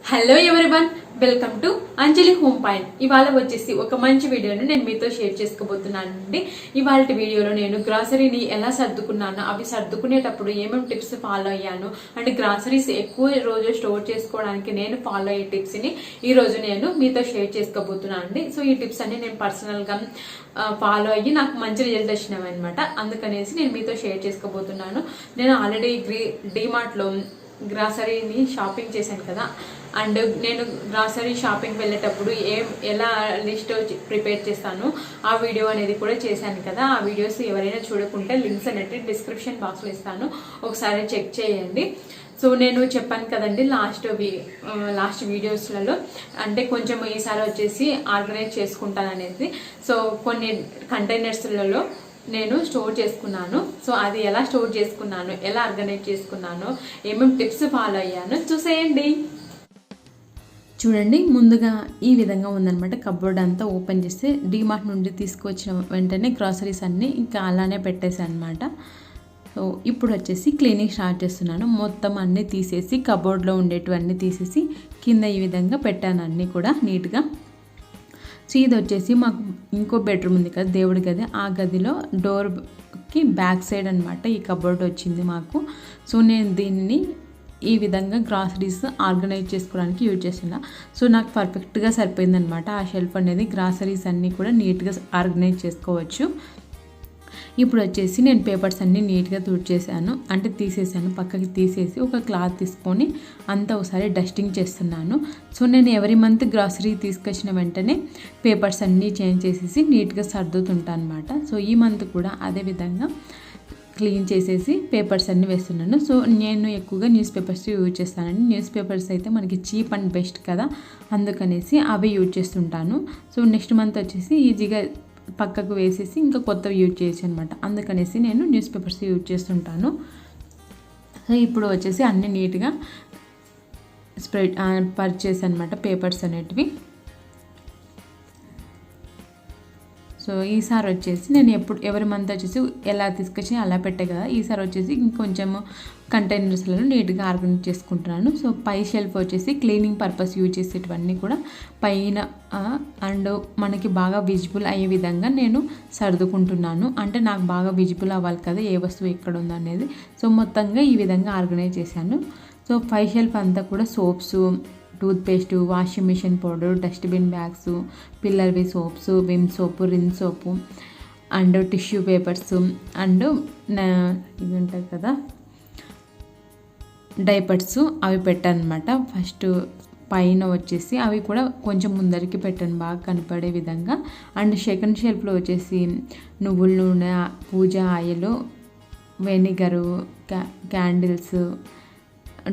Hello everyone, welcome to Anjali home point. ఇవాళ వచ్చేసి ఒక మంచి వీడియోని నేను మీతో షేర్ చేసుకోబోతున్నాను అండి. ఇవాళ వీడియోలో నేను గ్రాసరీని ఎలా సర్దుకున్నాను, అవి సర్దుకునేటప్పుడు ఏమేమి టిప్స్ ఫాలో అయ్యాను, అంటే గ్రాసరీస్ ఎక్కువ రోజు స్టోర్ చేసుకోవడానికి నేను ఫాలో అయ్యే టిప్స్ని ఈరోజు నేను మీతో షేర్ చేసుకోబోతున్నాను అండి. సో ఈ టిప్స్ అన్ని నేను పర్సనల్గా ఫాలో అయ్యి నాకు మంచి రిజల్ట్ వచ్చినవి అనమాట. అందుకనేసి నేను మీతో షేర్ చేసుకోబోతున్నాను. నేను ఆల్రెడీ డీమార్ట్లో గ్రాసరీని షాపింగ్ చేశాను కదా, అండ్ నేను గ్రాసరీ షాపింగ్ వెళ్ళేటప్పుడు ఎలా లిస్ట్ ప్రిపేర్ చేస్తాను ఆ వీడియో అనేది కూడా చేశాను కదా. ఆ వీడియోస్ ఎవరైనా చూడకుంటే లింక్స్ అనేది డిస్క్రిప్షన్ బాక్స్లో ఇస్తాను, ఒకసారి చెక్ చేయండి. సో నేను చెప్పాను కదండి లాస్ట్ వీడియోస్లలో, అంటే కొంచెం ఈసారి వచ్చేసి ఆర్గనైజ్ చేసుకుంటాను అనేది. సో కొన్ని కంటైనర్స్లలో నేను స్టోర్ చేసుకున్నాను. సో అది ఎలా స్టోర్ చేసుకున్నాను, ఎలా ఆర్గనైజ్ చేసుకున్నాను, ఏమేమి టిప్స్ ఫాలో అయ్యాను చూసేయండి. చూడండి, ముందుగా ఈ విధంగా ఉందన్నమాట. కబోర్డ్ అంతా ఓపెన్ చేస్తే డీమార్ట్ నుండి తీసుకొచ్చిన వెంటనే గ్రాసరీస్ అన్నీ ఇంకా అలానే పెట్టేసాను అనమాట. సో ఇప్పుడు వచ్చేసి క్లీనింగ్ స్టార్ట్ చేస్తున్నాను. మొత్తం అన్నీ తీసేసి కబోర్డ్లో ఉండేటివన్నీ తీసేసి కింద ఈ విధంగా పెట్టాను అన్నీ కూడా నీట్గా. సో ఇది వచ్చేసి మాకు ఇంకో బెడ్రూమ్ ఉంది కదా, దేవుడి గది. ఆ గదిలో డోర్కి బ్యాక్ సైడ్ అనమాట ఈ కబోర్డ్ వచ్చింది మాకు. సో నేను దీన్ని ఈ విధంగా గ్రాసరీస్ ఆర్గనైజ్ చేసుకోవడానికి యూజ్ చేస్తున్నా. సో నాకు పర్ఫెక్ట్గా సరిపోయిందనమాట. ఆ షెల్ఫ్ అనేది గ్రాసరీస్ అన్నీ కూడా నీట్గా ఆర్గనైజ్ చేసుకోవచ్చు. ఇప్పుడు వచ్చేసి నేను పేపర్స్ అన్నీ నీట్గా తుడిచేసాను, అంటే తీసేసాను, పక్కకి తీసేసి ఒక క్లాత్ తీసుకొని అంతా ఒకసారి డస్టింగ్ చేస్తున్నాను. సో నేను ఎవరి మంత్ గ్రాసరీ తీసుకొచ్చిన వెంటనే పేపర్స్ అన్నీ చేంజ్ చేసేసి నీట్గా సర్దుతుంటాను అనమాట. సో ఈ మంత్ కూడా అదే విధంగా క్లీన్ చేసేసి పేపర్స్ అన్నీ వేస్తున్నాను. సో నేను ఎక్కువగా న్యూస్ పేపర్స్ యూజ్ చేస్తానండి. న్యూస్ పేపర్స్ అయితే మనకి చీప్ అండ్ బెస్ట్ కదా, అందుకనేసి అవి యూజ్ చేస్తుంటాను. సో నెక్స్ట్ మంత్ వచ్చేసి ఈజీగా పక్కకు వేసేసి ఇంకా కొత్తవి యూజ్ చేయొచ్చు అనమాట. అందుకనేసి నేను న్యూస్ పేపర్స్ యూజ్ చేస్తుంటాను. సో ఇప్పుడు వచ్చేసి అన్నీ నీట్గా స్ప్రెడ్ పర్చేస్ అనమాట పేపర్స్ అనేటివి. సో ఈసారి వచ్చేసి నేను ఎవరి మంత్ వచ్చేసి ఎలా తీసుకొచ్చి అలా పెట్టే కదా, ఈసారి వచ్చేసి ఇంకొంచెము కంటైనర్స్లలో నీట్గా ఆర్గనైజ్ చేసుకుంటున్నాను. సో పై షెల్ఫ్ వచ్చేసి క్లీనింగ్ పర్పస్ యూజ్ చేసేటివన్నీ కూడా పైన అండ్ మనకి బాగా విజిబుల్ అయ్యే విధంగా నేను సర్దుకుంటున్నాను. అంటే నాకు బాగా విజిబుల్ అవ్వాలి కదా ఏ వస్తువు ఎక్కడ ఉందనేది. సో మొత్తంగా ఈ విధంగా ఆర్గనైజ్ చేశాను. సో పై షెల్ఫ్ అంతా కూడా soaps, toothpaste, washing machine powder, dustbin bags, పిల్లర్వి soaps, Vim soap, Rin soap and tissue papers and ఇవి ఉంటాయి కదా డైపర్స్, అవి పెట్టాను అనమాట. ఫస్ట్ పైన వచ్చేసి అవి కూడా కొంచెం ముందరికి పెట్టాను బాగా కనపడే విధంగా. అండ్ సెకండ్ షెల్ఫ్లో వచ్చేసి నువ్వుల నూనె, పూజ ఆయిల్, వెనిగరు, క్యాండిల్స్,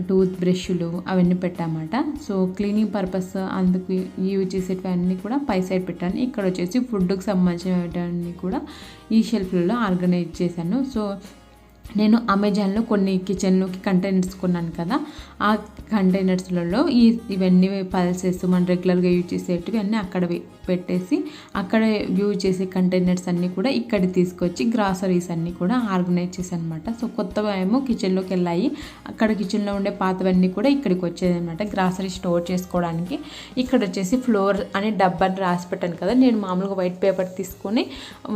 టూత్ బ్రష్లు అవన్నీ పెట్టామన్నమాట. సో క్లీనింగ్ పర్పస్ అందుకు యూజ్ చేసేటివన్నీ కూడా పై సైడ్ పెట్టాను. ఇక్కడ వచ్చేసి ఫుడ్కి సంబంధించినవన్నీ కూడా ఈ షెల్ఫ్లలో ఆర్గనైజ్ చేశాను. సో నేను అమెజాన్లో కొన్ని కిచెన్లోకి కంటైనర్స్ కొన్నాను కదా, ఆ కంటైనర్స్లలో ఇవన్నీ పల్సెస్ మనం రెగ్యులర్గా యూజ్ చేసేటివి అన్నీ అక్కడ పెట్టేసి అక్కడ యూజ్ చేసే కంటైనర్స్ అన్నీ కూడా ఇక్కడ తీసుకొచ్చి గ్రాసరీస్ అన్నీ కూడా ఆర్గనైజ్ చేశాను అనమాట. సో కొత్తగా ఏమో కిచెన్లోకి వెళ్ళాయి, అక్కడ కిచెన్లో ఉండే పాతవన్నీ కూడా ఇక్కడికి వచ్చేది అనమాట గ్రాసరీ స్టోర్ చేసుకోవడానికి. ఇక్కడ వచ్చేసి ఫ్లోర్ అని డబ్బాని రాసి పెట్టాను కదా, నేను మామూలుగా వైట్ పేపర్ తీసుకొని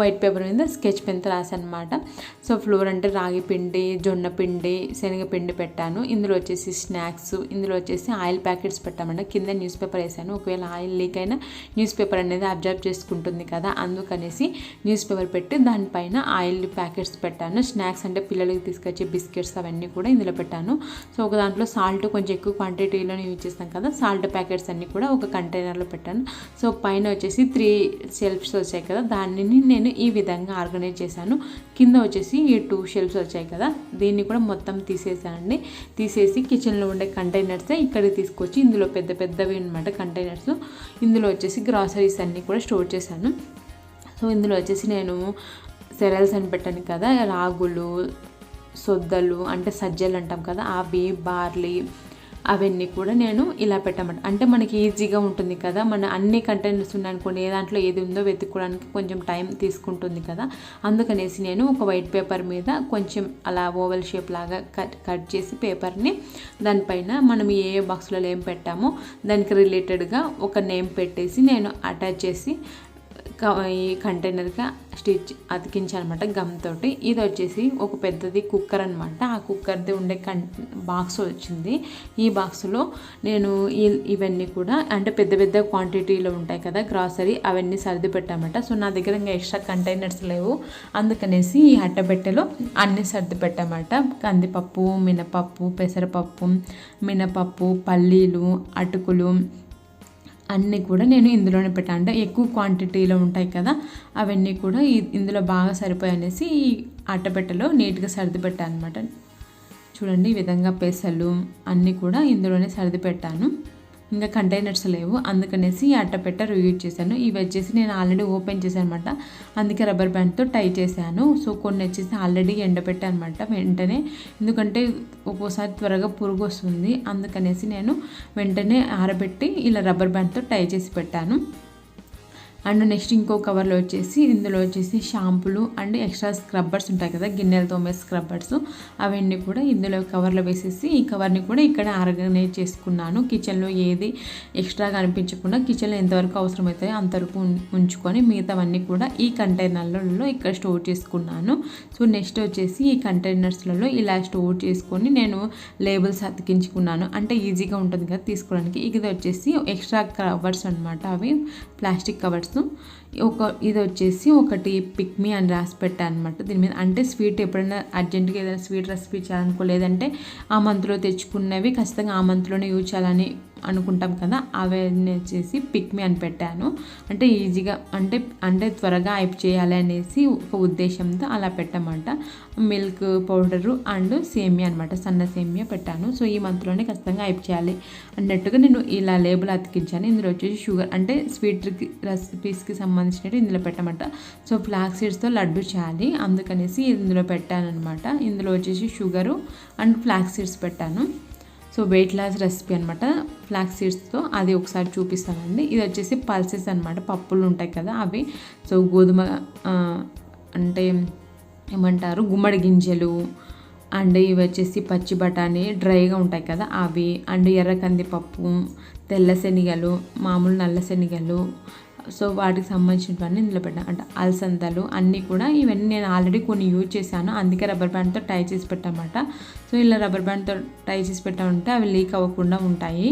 వైట్ పేపర్ మీద స్కెచ్ పెన్తో రాశాను అనమాట. సో ఫ్లోర్ అంటే రాగి పిండి, జొన్న పిండి, శనగపిండి పెట్టాను. ఇందులో వచ్చేసి స్నాక్స్, ఇందులో వచ్చేసి ఆయిల్ ప్యాకెట్స్ పెట్టామంట. కింద న్యూస్ పేపర్ వేసాను, ఒకవేళ ఆయిల్ లీక్ అయినా న్యూస్ పేపర్ అనేది అబ్జర్వ్ చేసుకుంటుంది కదా, అందుకనేసి న్యూస్ పేపర్ పెట్టి దానిపైన ఆయిల్ ప్యాకెట్స్ పెట్టాను. స్నాక్స్ అంటే పిల్లలకి తీసుకొచ్చే బిస్కెట్స్ అవన్నీ కూడా ఇందులో పెట్టాను. సో ఒక దాంట్లో సాల్ట్ కొంచెం ఎక్కువ క్వాంటిటీలోనే యూజ్ చేస్తాం కదా, సాల్ట్ ప్యాకెట్స్ అన్నీ కూడా ఒక కంటైనర్లో పెట్టాను. సో పైన వచ్చేసి 3 షెల్ఫ్స్ వచ్చాయి కదా, దానిని నేను ఈ విధంగా ఆర్గనైజ్ చేశాను. కింద వచ్చేసి ఈ 2 షెల్ఫ్స్ వచ్చాయి కదా, దీన్ని కూడా మొత్తం తీసేసానండి. తీసేసి కిచెన్లో ఉండే కంటైనర్సే ఇక్కడికి తీసుకొచ్చి ఇందులో పెద్ద పెద్దవి అనమాట కంటైనర్స్. ఇందులో వచ్చేసి గ్రాసరీస్ అన్నీ కూడా స్టోర్ చేశాను. సో ఇందులో వచ్చేసి నేను సెరల్స్ అని పెట్టాను కదా, రాగులు, సొద్దలు అంటే సజ్జలు అంటాం కదా, అవి, బార్లీ అవన్నీ కూడా నేను ఇలా పెట్టామంట. అంటే మనకి ఈజీగా ఉంటుంది కదా, మన అన్ని కంటైనర్స్ ఉన్నాయనుకోండి, ఏ దాంట్లో ఏది ఉందో వెతుక్కోవడానికి కొంచెం టైం తీసుకుంటుంది కదా, అందుకనేసి నేను ఒక వైట్ పేపర్ మీద కొంచెం అలా ఓవెల్ షేప్ లాగా కట్ చేసి పేపర్ని దానిపైన మనం ఏ బాక్స్లలో ఏం పెట్టామో దానికి రిలేటెడ్గా ఒక నేమ్ పెట్టేసి నేను అటాచ్ చేసి ఈ కంటైనర్గా అతికించానమాట గమ్ తోటి. ఇది వచ్చేసి ఒక పెద్దది కుక్కర్ అనమాట. ఆ కుక్కర్ది ఉండే బాక్స్ వచ్చింది. ఈ బాక్స్లో నేను ఇవన్నీ కూడా అంటే పెద్ద పెద్ద క్వాంటిటీలో ఉంటాయి కదా గ్రాసరీ, అవన్నీ సర్ది పెట్టామట. సో నా దగ్గర ఇంకా ఎక్స్ట్రా కంటైనర్స్ లేవు, అందుకనేసి ఈ అట్టబెట్టెలో అన్నీ సర్ది పెట్టామట. కందిపప్పు, మినపప్పు, పెసరపప్పు, మినపప్పు, పల్లీలు, అటుకులు అన్నీ కూడా నేను ఇందులోనే పెట్టాను. అంటే ఎక్కువ క్వాంటిటీలో ఉంటాయి కదా, అవన్నీ కూడా ఇందులో బాగా సరిపోయి అనేసి ఈ అట్టపెట్టెలో నీట్గా సర్ది పెట్టాను అనమాట. చూడండి ఈ విధంగా పెసలు అన్నీ కూడా ఇందులోనే సర్ది పెట్టాను. ఇంకా కంటైనర్స్ లేవు, అందుకనేసి ఈ అట్టపెట్ట యూజ్ చేశాను. ఇవి వచ్చేసి నేను ఆల్రెడీ ఓపెన్ చేశాను అనమాట, అందుకే రబ్బర్ బ్యాండ్తో టై చేశాను. సో కొన్ని వచ్చేసి ఆల్రెడీ ఎండబెట్టాను అనమాట వెంటనే, ఎందుకంటే ఒక్కోసారి త్వరగా పురుగు వస్తుంది, అందుకనేసి నేను వెంటనే ఆరబెట్టి ఇలా రబ్బర్ బ్యాండ్తో టై చేసి పెట్టాను. అండ్ నెక్స్ట్ ఇంకో కవర్లో వచ్చేసి ఇందులో వచ్చేసి షాంపులు అండ్ ఎక్స్ట్రా స్క్రబ్బర్స్ ఉంటాయి కదా, గిన్నెలు తోమే స్క్రబ్బర్స్, అవన్నీ కూడా ఇందులో కవర్లో వేసేసి ఈ కవర్ని కూడా ఇక్కడ ఆర్గనైజ్ చేసుకున్నాను. కిచెన్లో ఏది ఎక్స్ట్రాగా అనిపించకుండా కిచెన్లో ఎంతవరకు అవసరమవుతాయో అంతవరకు ఉంచుకొని మిగతావన్నీ కూడా ఈ కంటైనర్లలో ఇక్కడ స్టోర్ చేసుకున్నాను. సో నెక్స్ట్ వచ్చేసి ఈ కంటైనర్స్లలో ఇలా స్టోర్ చేసుకొని నేను లేబుల్స్ అతికించుకున్నాను. అంటే ఈజీగా ఉంటుంది కదా తీసుకోవడానికి. ఇది వచ్చేసి ఎక్స్ట్రా కవర్స్ అనమాట, అవి ప్లాస్టిక్ కవర్స్. ఇది వచ్చేసి ఒకటి పిక్ మీ అని రాసి పెట్టాను అనమాట దీని మీద. అంటే స్వీట్ ఎప్పుడైనా అర్జెంటుగా ఏదైనా స్వీట్ రెసిపీ చేయాలనుకో, లేదంటే ఆ మంత్లో తెచ్చుకున్నవి ఖచ్చితంగా ఆ మంత్లోనే యూజ్ చేయాలని అనుకుంటాం కదా, అవన్నీ వచ్చేసి పిక్ మీ అని పెట్టాను. అంటే ఈజీగా అంటే త్వరగా అయిపు చేయాలి అనేసి ఒక ఉద్దేశంతో అలా పెట్టామంట. మిల్క్ పౌడరు అండ్ సేమియా అనమాట, సన్న సేమియా పెట్టాను. సో ఈ మంత్లోనే ఖచ్చితంగా అయిపు చేయాలి అన్నట్టుగా నేను ఇలా లేబుల్ అతికించాను. ఇందులో వచ్చేసి షుగర్ అంటే స్వీట్ రెసిపీస్కి సంబంధించినట్టు ఇందులో పెట్టామంట. సో ఫ్లాక్స్ సీడ్స్తో లడ్డు చేయాలి, అందుకనేసి ఇందులో పెట్టాను అనమాట. ఇందులో వచ్చేసి షుగరు అండ్ ఫ్లాక్స్ సీడ్స్ పెట్టాను. సో వెయిట్ లాస్ రెసిపీ అనమాట ఫ్లాక్స్ సీడ్స్తో, అది ఒకసారి చూపిస్తానండి. ఇది వచ్చేసి పల్సెస్ అనమాట, పప్పులు ఉంటాయి కదా అవి. సో గోధుమ అంటే ఏమంటారు గుమ్మడి గింజలు అండ్ ఇవి వచ్చేసి పచ్చి బఠానీ డ్రైగా ఉంటాయి కదా అవి, అండ్ ఎర్ర కందిపప్పు, తెల్ల శనగలు, మామూలు నల్ల శనగలు, సో వాటికి సంబంధించినవన్నీ ఇందులో పెట్టాను. అంటే అలసందలు అన్నీ కూడా ఇవన్నీ నేను ఆల్రెడీ కొన్ని యూజ్ చేశాను, అందుకే రబ్బర్ బ్యాండ్తో టై చేసి పెట్టామన్నమాట. సో ఇలా రబ్బర్ బ్యాండ్తో టై చేసి పెట్టామంటే అవి లీక్ అవ్వకుండా ఉంటాయి,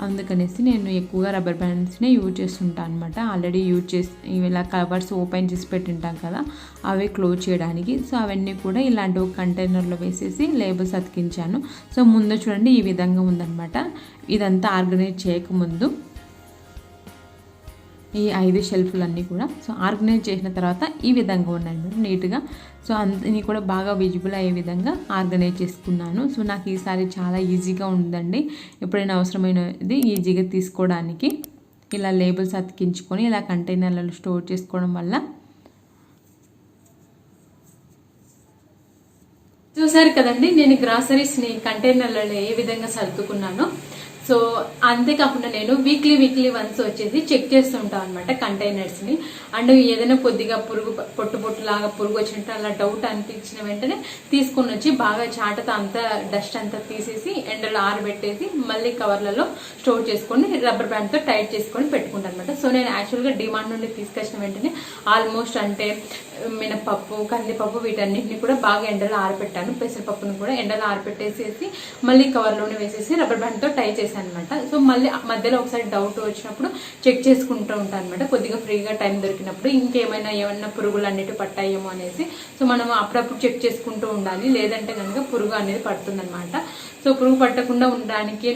అందుకనేసి నేను ఎక్కువగా రబ్బర్ బ్యాండ్స్నే యూజ్ చేస్తుంటాను అనమాట. ఆల్రెడీ యూజ్ చేసి ఇలా కవర్స్ ఓపెన్ చేసి పెట్టింటాం కదా అవి క్లోజ్ చేయడానికి. సో అవన్నీ కూడా ఇలాంటి ఒక కంటైనర్లో వేసేసి లేబుల్స్ అతికించాను. సో ముందు చూడండి ఈ విధంగా ఉందన్నమాట. ఇదంతా ఆర్గనైజ్ చేయకముందు ఈ 5 షెల్ఫ్లన్నీ కూడా సో ఆర్గనైజ్ చేసిన తర్వాత ఈ విధంగా ఉన్నాయన్నమాట నీట్గా. సో అన్నీ కూడా బాగా విజిబుల్ అయ్యే విధంగా ఆర్గనైజ్ చేసుకున్నాను. సో నాకు ఈసారి చాలా ఈజీగా ఉందండి, ఎప్పుడైనా అవసరమైనది ఈజీగా తీసుకోవడానికి. ఇలా లేబుల్స్ అతికించుకొని ఇలా కంటైనర్లలో స్టోర్ చేసుకోవడం వల్ల. చూసారు కదండి నేను గ్రాసరీస్ని కంటైనర్లలో ఏ విధంగా సర్దుకున్నానో. సో అంతేకాకుండా నేను వీక్లీ వన్స్ వచ్చేసి చెక్ చేస్తుంటాను అనమాట కంటైనర్స్ని. అండ్ ఏదైనా కొద్దిగా పొట్టులాగా పురుగు వచ్చినట్టు అలా డౌట్ అనిపించిన వెంటనే తీసుకొని వచ్చి బాగా చాటతో అంతా డస్ట్ అంతా తీసేసి ఎండలో ఆరబెట్టేసి మళ్ళీ కవర్లలో స్టోర్ చేసుకొని రబ్బర్ బ్యాండ్తో టైట్ చేసుకొని పెట్టుకుంటాను అనమాట. సో నేను యాక్చువల్గా డిమాండ్ నుండి తీసుకొచ్చిన వెంటనే ఆల్మోస్ట్ అంటే మినపప్పు, కందిపప్పు వీటన్నిటిని కూడా బాగా ఎండలో ఆరబెట్టాను. పెసరపప్పును కూడా ఎండలో ఆరబెట్టేసేసి మళ్ళీ కవర్లోనే వేసేసి రబ్బర్ బ్యాండ్తో టై చేశాను అనమాట. సో మళ్ళీ మధ్యలో ఒకసారి డౌట్ వచ్చినప్పుడు చెక్ చేసుకుంటూ ఉంటాను అనమాట, కొద్దిగా ఫ్రీగా టైం దొరికినప్పుడు ఏమన్నా పురుగులు అన్నిటి పట్టాయేమో అనేసి. సో మనం అప్పుడప్పుడు చెక్ చేసుకుంటూ ఉండాలి, లేదంటే కనుక పురుగు అనేది పడుతుందన్నమాట. సో పురుగు పట్టకుండా ఉండడానికి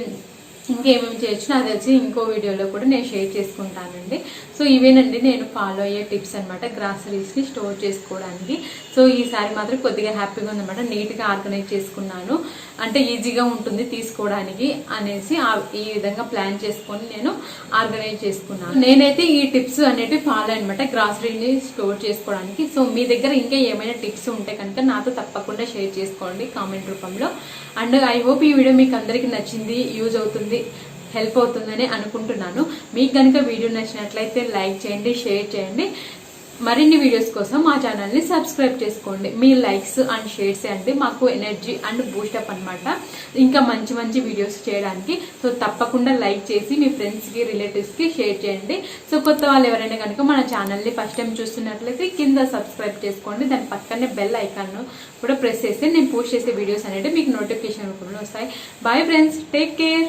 ఇంకేమేమి చేయొచ్చు అది వచ్చి ఇంకో వీడియోలో కూడా నేను షేర్ చేసుకుంటానండి. సో ఇవేనండి నేను ఫాలో అయ్యే టిప్స్ అనమాట గ్రాసరీస్ని స్టోర్ చేసుకోవడానికి. సో ఈసారి మాత్రం కొద్దిగా హ్యాపీగా ఉందన్నమాట, నీట్గా ఆర్గనైజ్ చేసుకున్నాను. అంటే ఈజీగా ఉంటుంది తీసుకోవడానికి అనేసి ఈ విధంగా ప్లాన్ చేసుకొని నేను ఆర్గనైజ్ చేసుకున్నాను. నేనైతే ఈ టిప్స్ అనేవి ఫాలో అనమాట గ్రాసరీని స్టోర్ చేసుకోవడానికి. సో మీ దగ్గర ఇంకా ఏమైనా టిప్స్ ఉంటే కనుక నాతో తప్పకుండా షేర్ చేసుకోండి కామెంట్ రూపంలో. అండ్ ఐ హోప్ ఈ వీడియో మీకు అందరికీ నచ్చింది, యూజ్ అవుతుంది, హెల్ప్ అవుతుందని అనుకుంటున్నాను. మీకు కనుక వీడియో నచ్చినట్లయితే లైక్ చేయండి, షేర్ చేయండి. మరిన్ని వీడియోస్ కోసం మా ఛానల్ని సబ్స్క్రైబ్ చేసుకోండి. మీ లైక్స్ అండ్ షేర్స్ అండి మాకు ఎనర్జీ అండ్ బూస్టప్ అనమాట ఇంకా మంచి మంచి వీడియోస్ చేయడానికి. సో తప్పకుండా లైక్ చేసి మీ ఫ్రెండ్స్కి, రిలేటివ్స్కి షేర్ చేయండి. సో కొత్త వాళ్ళు ఎవరైనా కనుక మన ఛానల్ని ఫస్ట్ టైం చూస్తున్నట్లయితే కింద సబ్స్క్రైబ్ చేసుకోండి. దాని పక్కనే బెల్ ఐకాన్ కూడా ప్రెస్ చేస్తే నేను పోస్ట్ చేసే వీడియోస్ అనేవి మీకు నోటిఫికేషన్ రూపంలో వస్తాయి. Bye friends, take care.